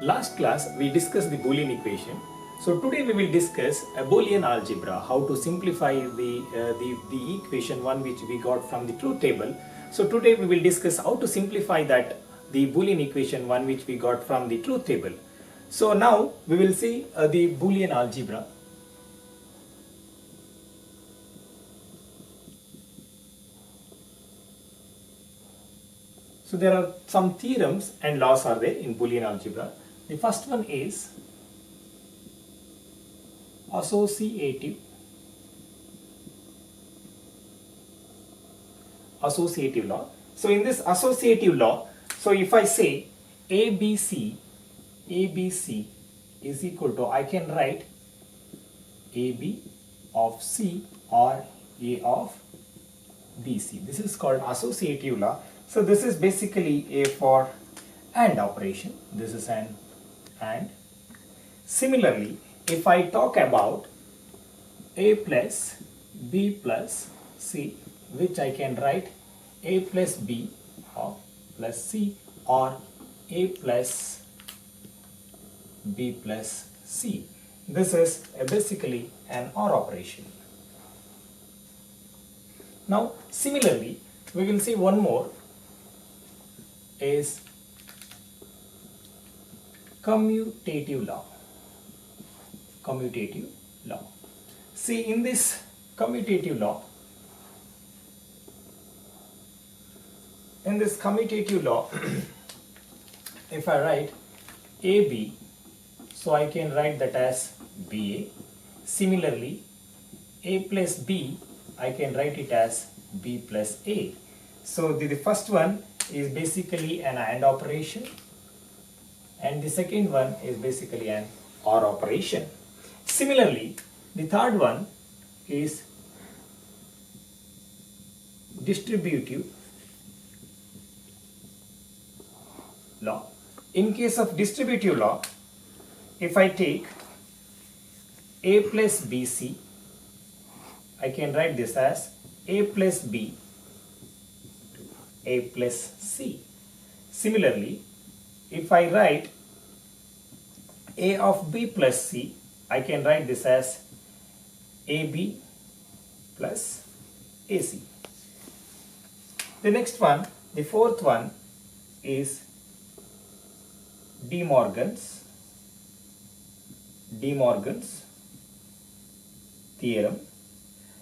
Last class we discussed the Boolean equation. So today we will discuss a Boolean algebra, how to simplify the equation one which we got from the truth table. So today we will discuss how to simplify that the Boolean equation one which we got from the truth table. So now we will see the Boolean algebra. So there are some theorems and laws are there in Boolean algebra. The first one is associative law. So in this associative law, so if I say ABC is equal to, I can write AB of C or A of BC. This is called associative law. So this is basically a for AND operation. This is an AND. Similarly, if I talk about A plus B plus C, which I can write A plus B or plus C or A plus B plus C. This is basically an OR operation. Now similarly, we will see one more is commutative law. See, in this commutative law, if I write AB, so I can write that as BA. Similarly, A plus B, I can write it as B plus A. So the first one is basically an AND operation, and the second one is basically an OR operation. Similarly, the third one is distributive law. In case of distributive law, if I take A plus BC, I can write this as A plus B A plus C. Similarly, if I write A of B plus C, I can write this as AB plus AC. The next one, the fourth one is De Morgan's theorem.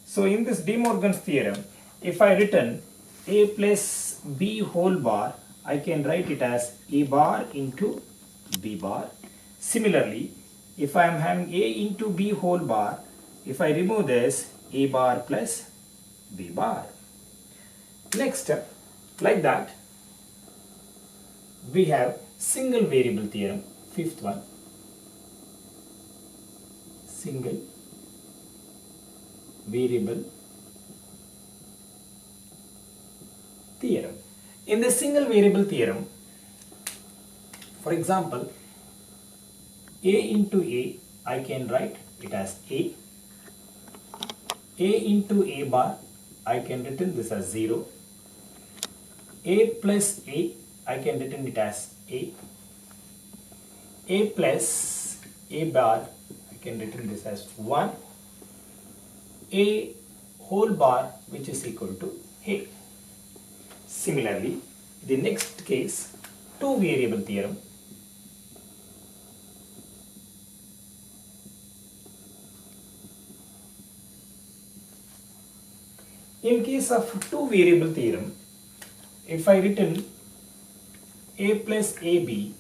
So in this De Morgan's theorem, if I written A plus B whole bar, I can write it as A bar into B bar. Similarly, if I am having A into B whole bar, if I remove this, A bar plus B bar. Next, like that, we have single variable theorem, fifth one, single variable theorem. In the single variable theorem, for example, A into A, I can write it as A into A bar, I can written this as 0, A plus A, I can written it as A plus A bar, I can written this as 1, A whole bar, which is equal to A. Similarly, the next case, two variable theorem. In case of two variable theorem, if I written A plus AB,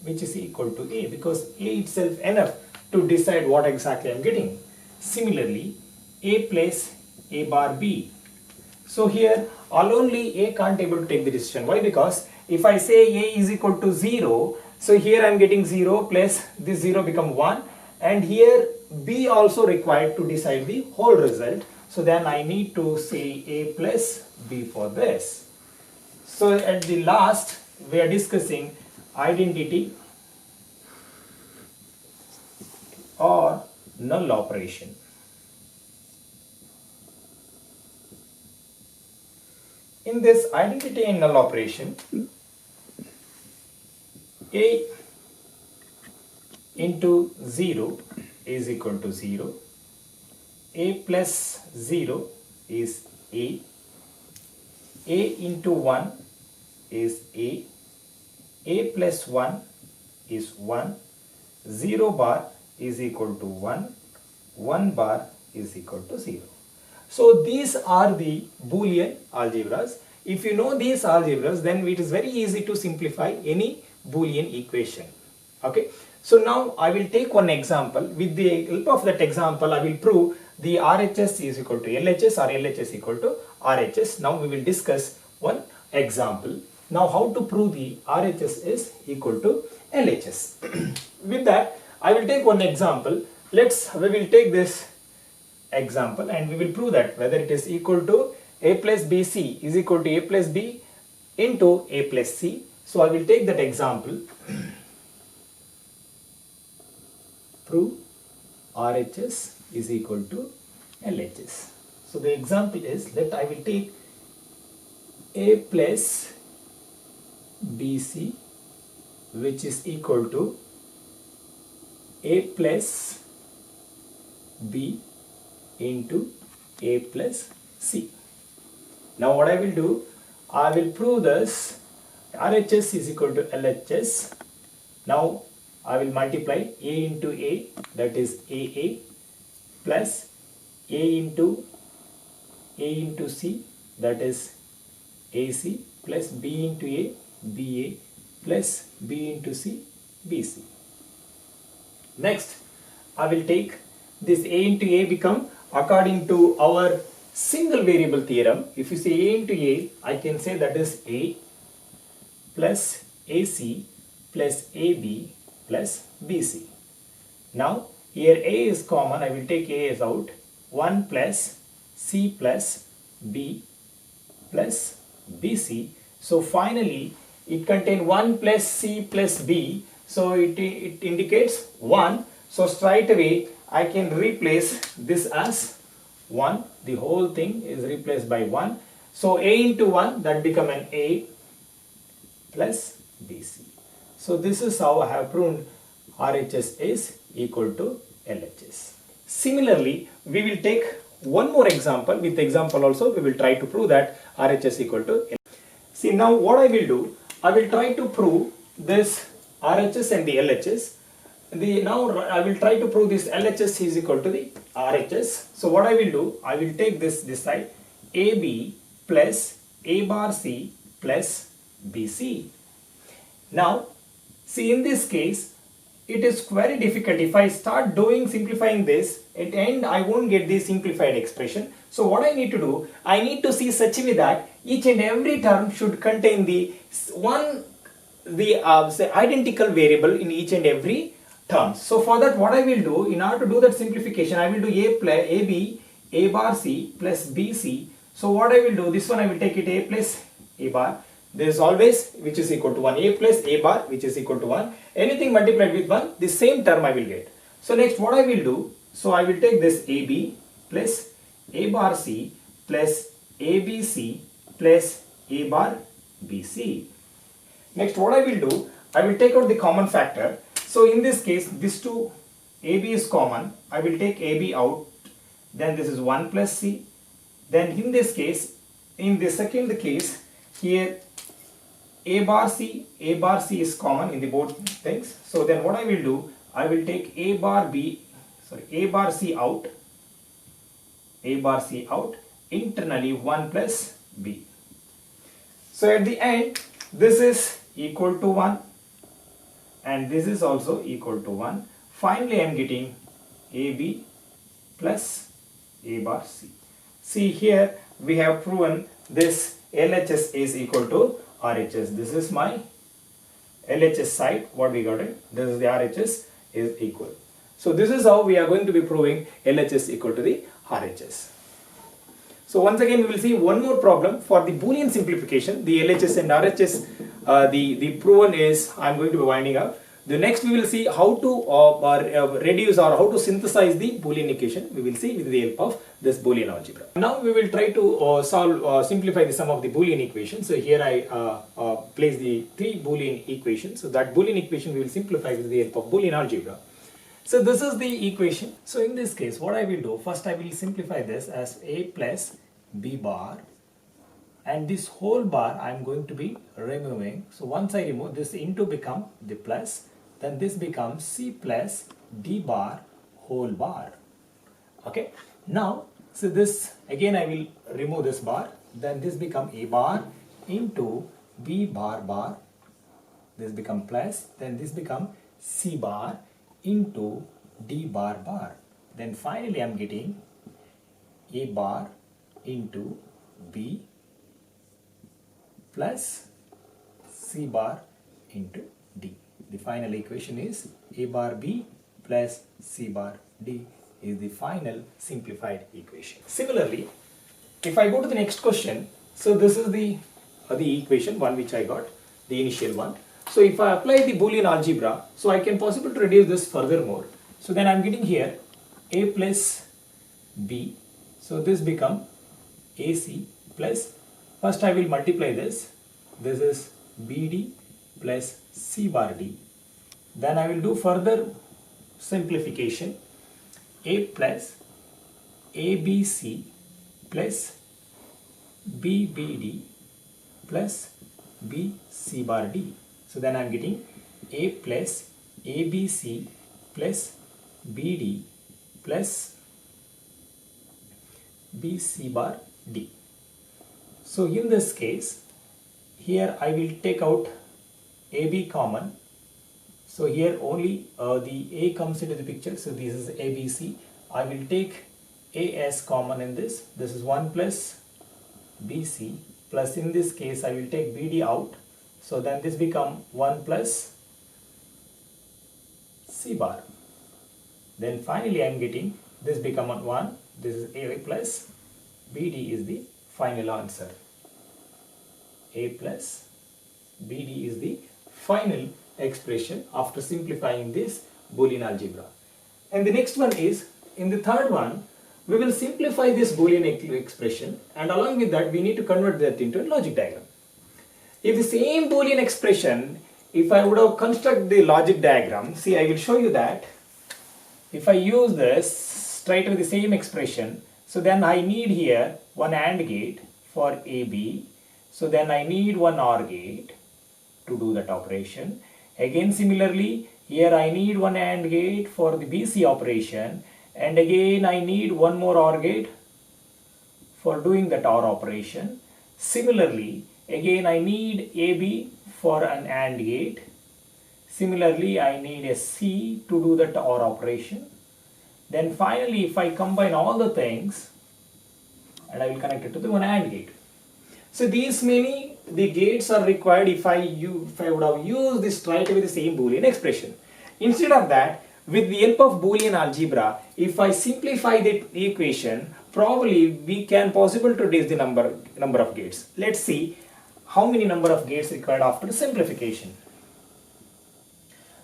which is equal to A, because A itself enough to decide what exactly I am getting. Similarly, A plus A bar B. So here all only A can't able to take the decision. Why? Because if I say A is equal to 0, so here I am getting 0 plus this 0 become 1, and here B also required to decide the whole result. So then I need to say A plus B for this. So at the last we are discussing identity or null operation. In this identity and null operation, A into 0 is equal to 0. A plus 0 is A. A into 1 is A. A plus 1 is 1. 0 bar is equal to 1. 1 bar is equal to 0. So these are the Boolean algebras. If you know these algebras, then it is very easy to simplify any Boolean equation. Okay. So now I will take one example. With the help of that example, I will prove the RHS is equal to LHS or LHS equal to RHS. Now we will discuss one example. Now how to prove the RHS is equal to LHS. With that, I will take one example. We will take this example and we will prove that whether it is equal to A plus BC is equal to A plus B into A plus C. So I will take that example. Prove RHS is equal to LHS. So the example is that I will take A plus BC which is equal to A plus B into A plus C. Now what I will do, I will prove this RHS is equal to LHS. Now I will multiply A into A, that is AA, plus A into C, that is AC, plus B into A, BA, plus B into C, BC. Next, I will take this A into A become, according to our single variable theorem, if you say A into A, I can say that is A plus AC plus AB plus BC. Now here A is common, I will take A as out, 1 plus C plus B plus BC. So finally it contains 1 plus C plus B, so it indicates 1. So straight away I can replace this as 1, the whole thing is replaced by 1. So A into 1, that become an A plus BC. So this is how I have proved RHS is equal to LHS. Similarly, we will take one more example. With example also we will try to prove that RHS equal to LHS. See, now what I will do, I will try to prove this RHS and the LHS. Now I will try to prove this LHS is equal to the RHS. So what I will do, I will take this side, AB plus A bar C plus BC. Now see, in this case it is very difficult. If I start doing simplifying this, at the end I won't get the simplified expression. So what I need to do, I need to see such a way that each and every term should contain the identical variable in each and every term. So for that, what I will do, in order to do that simplification, I will do A plus AB, A bar C plus BC. So what I will do, this one I will take it A plus A bar. There is always which is equal to 1, A plus A bar which is equal to 1. Anything multiplied with 1, the same term I will get. So next what I will do, so I will take this AB plus A bar C plus ABC plus A bar BC. Next what I will do, I will take out the common factor. So in this case, this two AB is common. I will take AB out. Then this is 1 plus C. Then in this case, in the second case, here A bar C is common in the both things. So then what I will do, I will take A bar C out. A bar C out. Internally 1 plus B. So at the end, this is equal to 1. And this is also equal to 1. Finally, I am getting AB plus A bar C. See, here we have proven this LHS is equal to RHS. This is my LHS side, what we got it. This is the RHS is equal. So this is how we are going to be proving LHS equal to the RHS. So once again we will see one more problem for the Boolean simplification. The LHS and RHS, the proven is, I am going to be winding up. The next we will see how to reduce or how to synthesize the Boolean equation. We will see with the help of this Boolean algebra. Now we will try to simplify the sum of the Boolean equation. So here I place the 3 Boolean equations. So that Boolean equation we will simplify with the help of Boolean algebra. So this is the equation. So in this case, what I will do, first I will simplify this as a plus b bar, and this whole bar I am going to be removing. So once I remove this, into become the plus, then this becomes c plus d bar whole bar. Okay. Now, so this again I will remove this bar, then this become a bar into b bar bar. This become plus, then this become c bar into d bar bar. Then finally I am getting a bar into b plus c bar into d. The final equation is a bar b plus c bar d is the final simplified equation. Similarly, if I go to the next question, so this is the equation one which I got, the initial one. So if I apply the Boolean algebra, so I can possibly reduce this furthermore. So then I am getting here a plus b. So this become ac plus, first I will multiply this. This is bd plus c bar d. Then I will do further simplification. A plus abc plus bbd plus bc bar d. So then I am getting a plus abc plus bd plus bc bar d. So in this case, here I will take out AB common. So here only the A comes into the picture. So this is ABC. I will take AS common in this. This is 1 plus BC plus, in this case I will take BD out. So then this become 1 plus C bar. Then finally I am getting this become 1. This is A plus BD is the final answer. A plus BD is the final expression after simplifying this Boolean algebra. And the next one is, in the third one, we will simplify this Boolean expression, and along with that we need to convert that into a logic diagram. If the same Boolean expression, if I would have constructed the logic diagram, see I will show you that. If I use this straight away the same expression, so then I need here one AND gate for AB. So then I need one OR gate to do that operation. Again similarly, here I need one AND gate for the BC operation, and again I need one more OR gate for doing that OR operation. Similarly, again I need AB for an AND gate. Similarly, I need a C to do that OR operation. Then finally, if I combine all the things, and I will connect it to the one AND gate. So these many the gates are required if I would have used this right away the same Boolean expression. Instead of that, with the help of Boolean algebra, if I simplify the equation, probably we can possible to reduce the number of gates. Let's see how many number of gates required after simplification.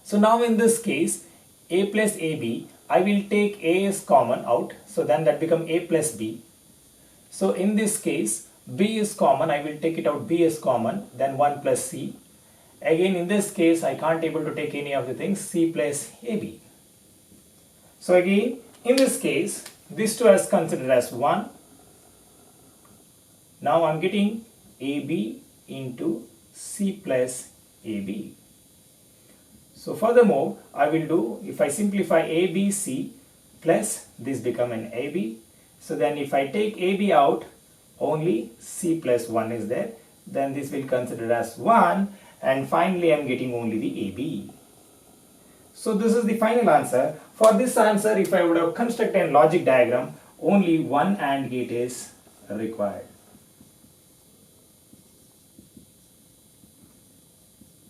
So now in this case, a plus ab, I will take a as common out, so then that become a plus b. So in this case, b is common, I will take it out, b is common, then 1 plus c. Again in this case I can't able to take any of the things, c plus ab. So again in this case, this two is considered as 1. Now I am getting ab into c plus ab. So furthermore I will do, if I simplify abc plus, this become an ab. So then if I take ab out, only c plus 1 is there, then this will consider as 1, and finally I am getting only the ab. So this is the final answer. For this answer, if I would have constructed a logic diagram, only one AND gate is required.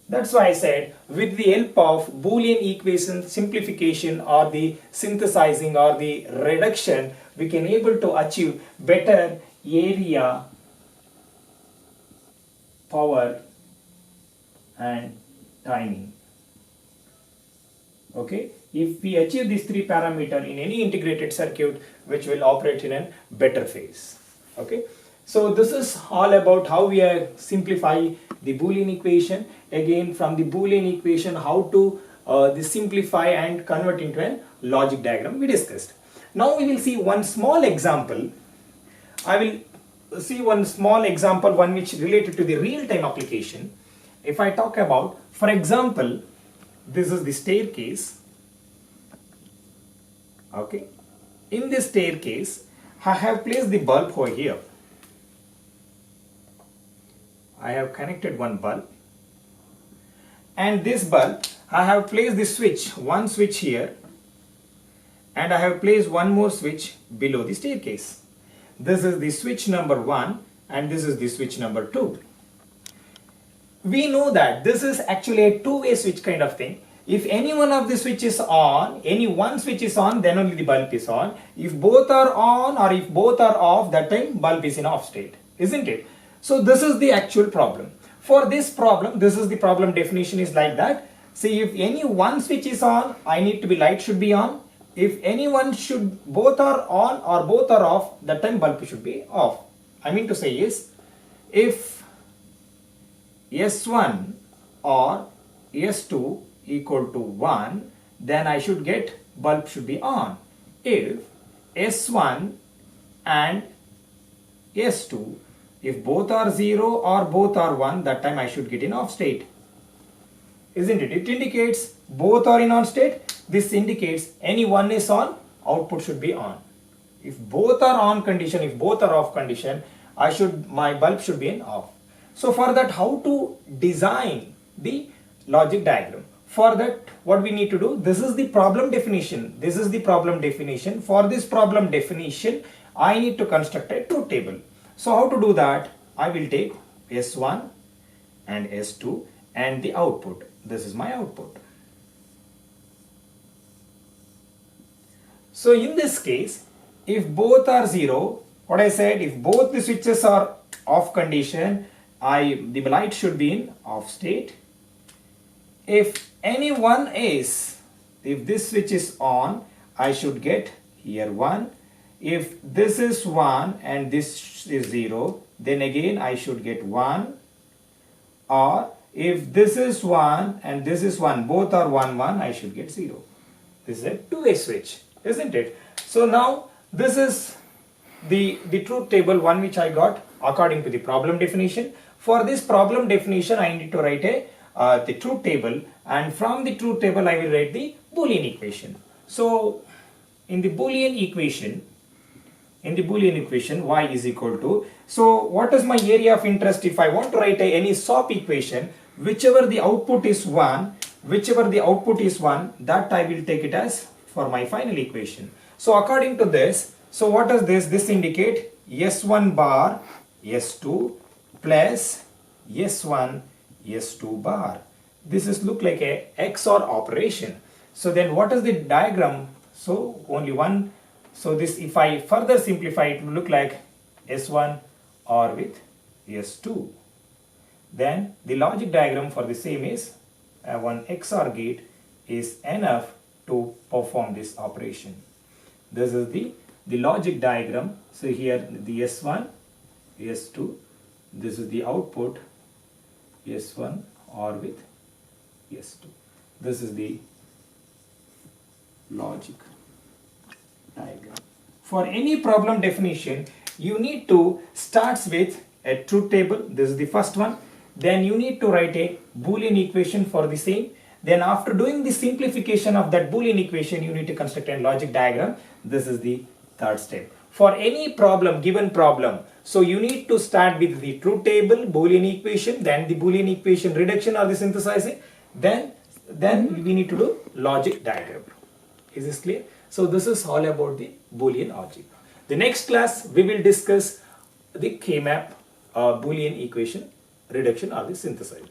That's why I said, with the help of Boolean equation simplification or the synthesizing or the reduction, we can able to achieve better area, power and timing. Okay, if we achieve these 3 parameters in any integrated circuit, which will operate in a better phase. Okay, so this is all about how we simplify the Boolean equation. Again, from the Boolean equation, how to simplify and convert into a logic diagram we discussed. Now we will see one small example. I will see one small example, one which related to the real-time application. If I talk about, for example, this is the staircase. Okay, in this staircase, I have placed the bulb over here. I have connected one bulb, and this bulb I have placed the switch, one switch here, and I have placed one more switch below the staircase. This is the switch number 1 and this is the switch number 2. We know that this is actually a two-way switch kind of thing. If any one of the switches is on, any one switch is on, then only the bulb is on. If both are on or if both are off, that time bulb is in off state, isn't it? So this is the actual problem. For this problem, this is the problem definition is like that. See, if any one switch is on, I need to be light should be on. If anyone should both are on or both are off, that time bulb should be off. I mean to say is, if S1 or S2 equal to 1, then I should get bulb should be on. If S1 and S2, if both are 0 or both are 1, that time I should get in off state. Isn't it? It indicates both are in on state. This indicates any one is on, output should be on. If both are on condition, if both are off condition, my bulb should be in off. So for that, how to design the logic diagram? For that, what we need to do, this is the problem definition. This is the problem definition. For this problem definition, I need to construct a truth table. So how to do that? I will take S1 and S2 and the output. This is my output. So in this case, if both are 0, what I said, if both the switches are off condition, the light should be in off state. If any one is, if this switch is on, I should get here 1. If this is 1 and this is 0, then again I should get 1. Or if this is 1 and this is 1, both are 1, 1, I should get 0. This is a two-way switch, isn't it? So now this is the truth table, one which I got according to the problem definition. For this problem definition, I need to write the truth table, and from the truth table I will write the Boolean equation. So in the Boolean equation, y is equal to, so what is my area of interest? If I want to write any SOP equation, whichever the output is 1, that I will take it as for my final equation. So according to this, so what does this indicate? S1 bar S2 plus S1 S2 bar. This is look like a XOR operation. So then what is the diagram? So only one. So this, if I further simplify, it will look like S1 OR with S2. Then the logic diagram for the same is one XOR gate is enough to perform this operation. This is the logic diagram. So here the S1, S2, this is the output S1 OR with S2. This is the logic diagram. For any problem definition, you need to start with a truth table. This is the first one. Then you need to write a Boolean equation for the same. Then after doing the simplification of that Boolean equation, you need to construct a logic diagram. This is the third step. For any problem, given problem, so you need to start with the truth table, Boolean equation, then the Boolean equation reduction or the synthesizing, then we need to do logic diagram. Is this clear? So this is all about the Boolean algebra. The next class we will discuss the K-map Boolean equation reduction or the synthesizing.